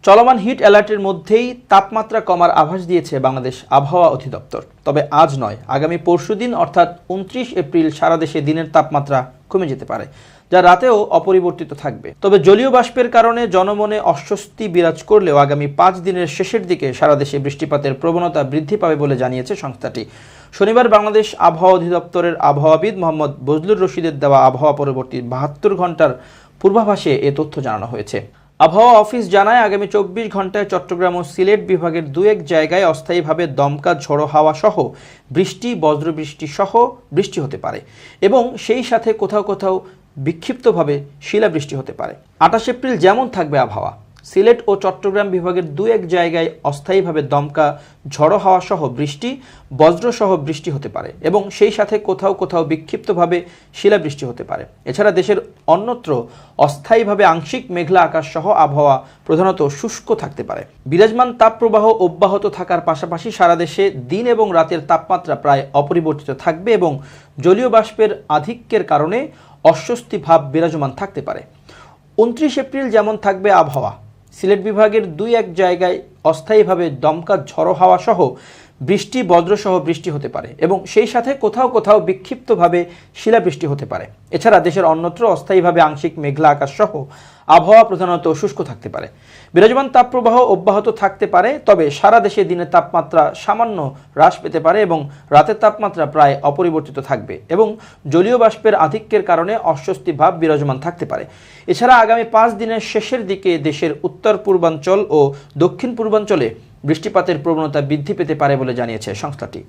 চলমান হিট অ্যালার্টের মধ্যেই তাপমাত্রা কমার আভাস দিয়েছে বাংলাদেশ আবহাওয়া অধিদপ্তর। তবে আজ নয়, আগামী পরশুদিন অর্থাৎ 29 এপ্রিল সারা দেশে দিনের তাপমাত্রা কমে যেতে পারে, যা রাতেও অপরিবর্তিত থাকবে। তবে জলীয় বাষ্পের কারণে জনমনে অস্বস্তি বিরাজ করলেও আগামী 5 দিনের শেষের দিকে সারা দেশে বৃষ্টিপাতের প্রবণতা বৃদ্ধি পাবে বলে জানিয়েছে সংস্থাটি। শনিবার বাংলাদেশ আবহাওয়া অধিদপ্তরের আবহাওয়াবিদ মোহাম্মদ বজলুর রশিদের দেওয়া আবহাওয়া পরবর্তী 72 ঘন্টার পূর্বাভাসে এ তথ্য জানানো হয়েছে। আবহাওয়া অফিস জানায়, আগামী 24 ঘন্টায় চট্টগ্রাম ও সিলেট বিভাগের 2-1 জায়গায় অস্থায়ীভাবে দমকা ঝোড়ো হাওয়া সহ বৃষ্টি, বজ্রবৃষ্টি সহ বৃষ্টি হতে পারে এবং সেই সাথে কোথাও কোথাও বিক্ষিপ্তভাবে শিলাবৃষ্টি হতে পারে। 28 এপ্রিল যেমন থাকবে আবহাওয়া, সিলেট ও চট্টগ্রাম বিভাগের 2-1 জায়গায় অস্থায়ীভাবে দমকা ঝড়ো হাওয়া সহ বৃষ্টি, বজ্রসহ বৃষ্টি হতে পারে এবং সেই সাথে কোথাও কোথাও বিক্ষিপ্তভাবে শিলাবৃষ্টি হতে পারে। এছাড়া দেশের অন্যত্র অস্থায়ীভাবে আংশিক মেঘলা আকাশ সহ আবহাওয়া প্রধানত শুষ্ক থাকতে পারে। বিরাজমান তাপপ্রবাহ অব্যাহত থাকার পাশাপাশি সারা দেশে দিন এবং রাতের তাপমাত্রা প্রায় অপরিবর্তিত থাকবে এবং জলীয় বাষ্পের আধিক্যের কারণে অস্বস্তি ভাব বিরাজমান থাকতে পারে। 29 এপ্রিল যেমন থাকবে আবহাওয়া, সিলেট বিভাগের 2-1 জায়গায় অস্থায়ীভাবে দমকা ঝড়ো হাওয়া সহ বৃষ্টি, বজ্রসহ বৃষ্টি হতে পারে এবং সেই সাথে কোথাও কোথাও বিক্ষিপ্তভাবে শিলাবৃষ্টি হতে পারে। এছাড়া দেশের অন্যত্র অস্থায়ীভাবে আংশিক মেঘলা আকাশ সহ আবহাওয়া প্রধানত শুষ্ক থাকতে পারে। বিরাজমান তাপপ্রবাহ অব্যাহত থাকতে পারে, তবে সারা দেশে দিনের তাপমাত্রা সামান্য হ্রাস পেতে পারে এবং রাতের তাপমাত্রা প্রায় অপরিবর্তিত থাকবে এবং জলীয় বাষ্পের আধিক্যের কারণে অস্বস্তি ভাব বিরাজমান থাকতে পারে। এছাড়া আগামী 5 দিনের শেষের দিকে দেশের উত্তর পূর্বাঞ্চল ও দক্ষিণ পূর্বাঞ্চলে বৃষ্টিপাতের প্রবণতা বৃদ্ধি পেতে পারে বলে জানিয়েছে সংস্থাটি।